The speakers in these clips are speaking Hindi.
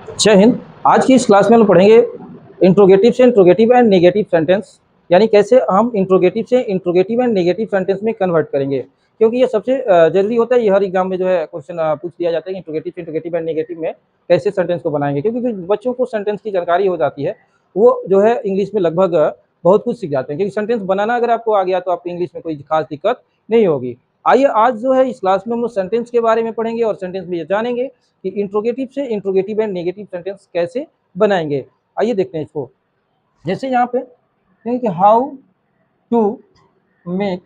जय हिंद। आज की इस क्लास में हम पढ़ेंगे इंट्रोगेटिव से इंट्रोगेटिव एंड नेगेटिव सेंटेंस, यानी कैसे हम इंट्रोगेटिव से इंट्रोगेटिव एंड नेगेटिव सेंटेंस में कन्वर्ट करेंगे, क्योंकि ये सबसे जरूरी होता है। ये हर एग्जाम में जो है क्वेश्चन पूछ दिया जाता है कि इंट्रोगेटिव से इंट्रोगेटिव एंड नेगेटिव में कैसे सेंटेंस को बनाएंगे, क्योंकि जो बच्चों को सेंटेंस की जानकारी हो जाती है वो जो है इंग्लिश में लगभग बहुत कुछ सीख जाते हैं, क्योंकि सेंटेंस बनाना अगर आपको आ गया तो आपको इंग्लिश में कोई खास दिक्कत नहीं होगी। आइए आज जो है इस क्लास में हम लोग सेंटेंस के बारे में पढ़ेंगे और सेंटेंस में ये जानेंगे कि इंट्रोगेटिव से इंट्रोगेटिव एंड नेगेटिव सेंटेंस कैसे बनाएंगे। आइए देखते हैं इसको। जैसे यहाँ पे कहें कि to make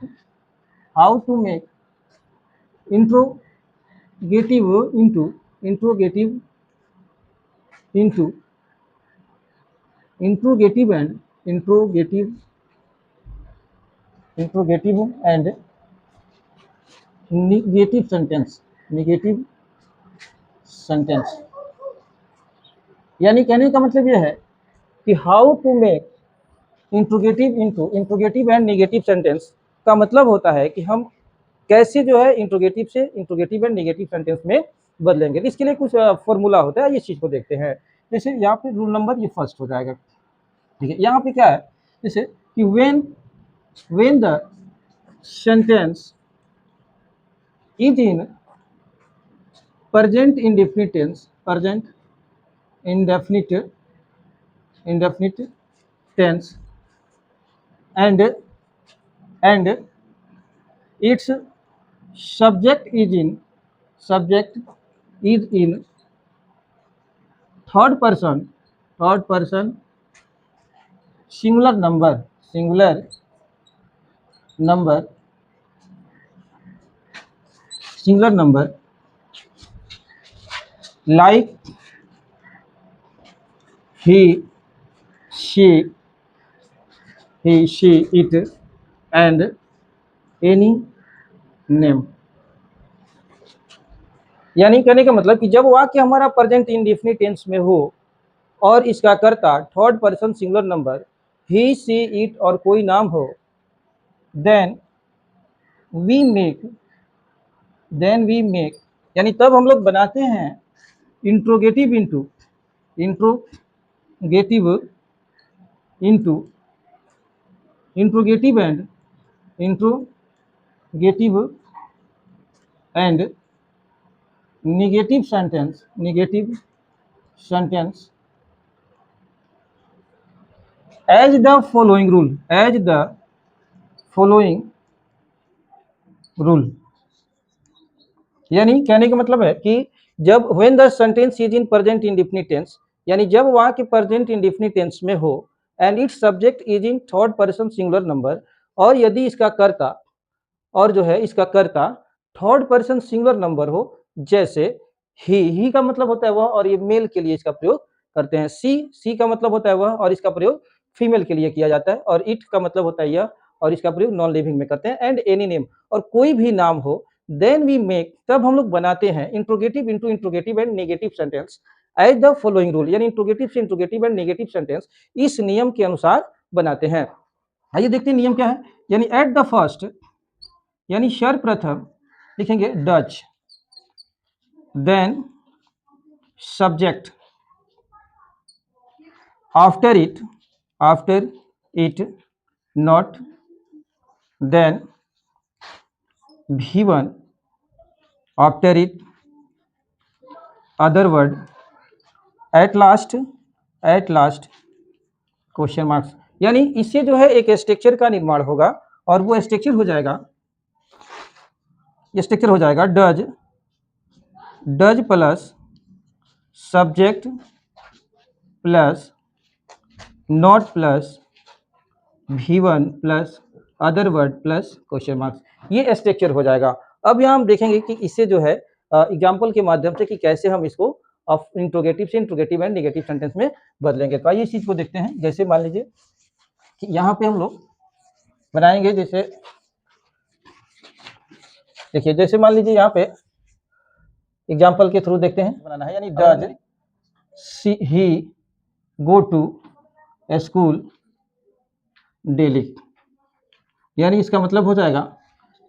how to make interrogative interrogative into interrogative and interrogative and negative sentence यानी कहने का मतलब यह है कि how to make interrogative and negative sentence का मतलब होता है कि हम कैसे जो है इंट्रोगेटिव से इंट्रोगेटिव एंड नेगेटिव सेंटेंस में बदलेंगे। इसके लिए कुछ फॉर्मूला होता है, इस चीज को देखते हैं। जैसे यहाँ पे रूल नंबर ये फर्स्ट हो जाएगा, ठीक है। यहाँ पे क्या है, जैसे कि when the sentence is in present indefinite tense and its subject is in third person singular number like he she it and any name। यानी कहने का मतलब कि जब वाक्य हमारा प्रेजेंट इंडेफिनिट टेंस में हो और इसका कर्ता third person singular number he see it और कोई नाम हो, देन वी मेक यानी तब हम लोग बनाते हैं interrogative interrogative and negative sentence as the following rule. यानी कहने का मतलब है कि जब when the sentence is in present indefinite tense, यानी जब वहां के प्रेजेंट इंडेफिनिट टेंस में हो and its subject is in third person singular number, और यदि इसका कर्ता और जो है इसका कर्ता थर्ड पर्सन सिंगुलर नंबर हो, जैसे ही का मतलब होता है वह, और ये मेल के लिए इसका प्रयोग करते हैं। सी का मतलब होता है वह और इसका प्रयोग फीमेल के लिए किया जाता है, और इट का मतलब होता है यह और इसका प्रयोग नॉन लिविंग में करते हैं। एंड एनी नेम, और कोई भी नाम हो, देन वी मेक तब हम लोग बनाते हैं interrogative into interrogative and negative sentence as the following rule. यानी इंट्रोगेटिव से इंट्रोगेटिव एंड नेगेटिव सेंटेंस इस नियम के अनुसार बनाते हैं। आइए देखते हैं नियम क्या है। यानी एट द फर्स्ट, यानी सर्वप्रथम लिखेंगे does, then subject, after it not, then V1, after it other word, at last question marks. यानी इससे जो है एक स्ट्रक्चर का निर्माण होगा, और वो स्ट्रक्चर हो जाएगा does plus subject plus not plus V1 plus other word plus question marks, ये स्ट्रक्चर हो जाएगा। अब यहाँ हम देखेंगे कि इससे जो है एग्जाम्पल के माध्यम से कि कैसे हम इसको इंट्रोगेटिव से इंट्रोगेटिव एंड नेगेटिव सेंटेंस में बदलेंगे। तो आइए इस चीज को देखते हैं। जैसे मान लीजिए कि यहाँ पे हम लोग बनाएंगे, जैसे देखिए, जैसे मान लीजिए यहाँ पे एग्जाम्पल के थ्रू देखते हैं बनाना है। यानी does he go to school daily, यानी इसका मतलब हो जाएगा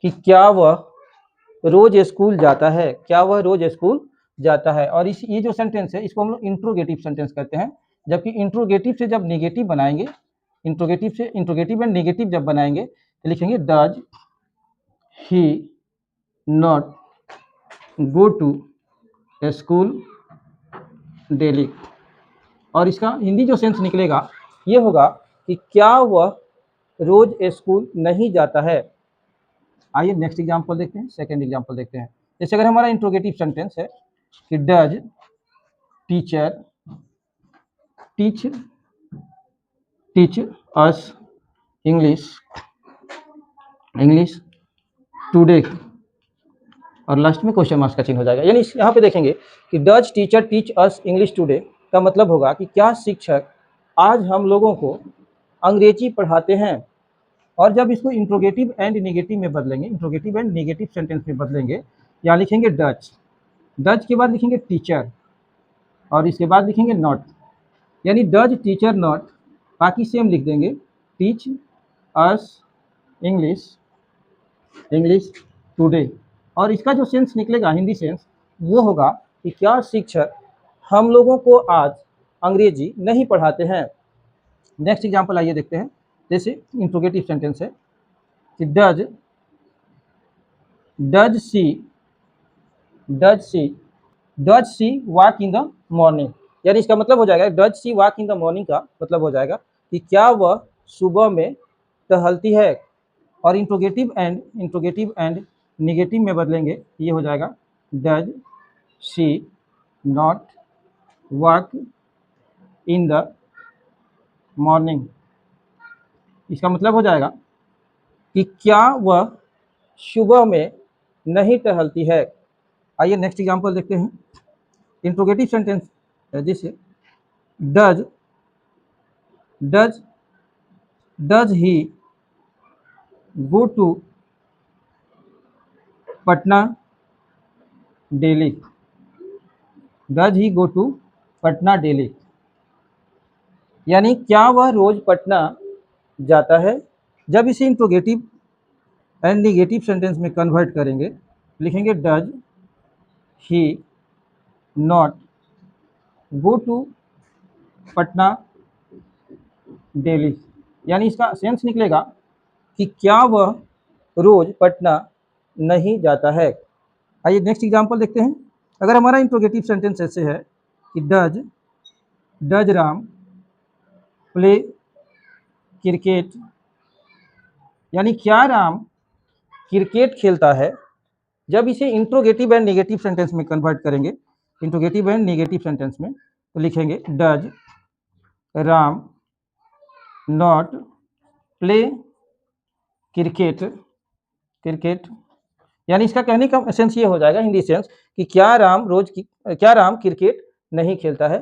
कि क्या वह रोज स्कूल जाता है, जाता है। और इस ये जो सेंटेंस है इसको हम लोग इंट्रोगेटिव सेंटेंस कहते हैं। जबकि इंट्रोगेटिव से जब नेगेटिव बनाएंगे, इंट्रोगेटिव एंड नेगेटिव जब बनाएंगे तो लिखेंगे does he not go to school daily. और इसका हिंदी जो सेंस निकलेगा ये होगा कि क्या वह रोज स्कूल नहीं जाता है। आइए नेक्स्ट एग्जांपल देखते हैं, सेकंड एग्जांपल देखते हैं। जैसे अगर हमारा इंट्रोगेटिव सेंटेंस है कि does teacher teach teach us English today, और लास्ट में क्वेश्चन मार्क्स का चिन्ह हो जाएगा। यानी यहाँ पे देखेंगे कि does teacher teach us English today का मतलब होगा कि क्या शिक्षक आज हम लोगों को अंग्रेजी पढ़ाते हैं। और जब इसको इंट्रोगेटिव एंड नेगेटिव में बदलेंगे, इंट्रोगेटिव एंड नेगेटिव सेंटेंस में बदलेंगे, यहाँ लिखेंगे डज, डज के बाद लिखेंगे टीचर और इसके बाद लिखेंगे नॉट, यानी डज टीचर नॉट, बाकी सेम लिख देंगे, टीच अस इंग्लिश टुडे। और इसका जो सेंस निकलेगा हिंदी सेंस वो होगा कि क्या शिक्षक हम लोगों को आज अंग्रेजी नहीं पढ़ाते हैं। नेक्स्ट एग्जांपल आइए देखते हैं। जैसे इंट्रोगेटिव सेंटेंस है कि does she walk in the morning, यानी इसका मतलब हो जाएगा does she walk in the morning का मतलब हो जाएगा कि क्या वह सुबह में टहलती है। और इंट्रोगेटिव एंड नेगेटिव में बदलेंगे, ये हो जाएगा does she not walk in the morning. इसका मतलब हो जाएगा कि क्या वह सुबह में नहीं टहलती है। आइए नेक्स्ट एग्जांपल देखते हैं। इंट्रोगेटिव सेंटेंस जैसे does he go to Patna daily, does he go to Patna daily, यानी क्या वह रोज पटना जाता है। जब इसे इंट्रोगेटिव एंड नेगेटिव सेंटेंस में कन्वर्ट करेंगे, लिखेंगे does he not go to Patna daily, यानी इसका सेंस निकलेगा कि क्या वह रोज पटना नहीं जाता है। आइए नेक्स्ट एग्जांपल देखते हैं। अगर हमारा इंट्रोगेटिव सेंटेंस ऐसे है कि डज राम प्ले क्रिकेट, यानी क्या राम क्रिकेट खेलता है। जब इसे इंट्रोगेटिव एंड नेगेटिव सेंटेंस में कन्वर्ट करेंगे, इंट्रोगेटिव एंड नेगेटिव सेंटेंस में, तो लिखेंगे does Ram not play cricket, यानी इसका कहने का सेंस ये हो जाएगा हिंदी सेंस कि क्या राम क्रिकेट नहीं खेलता है।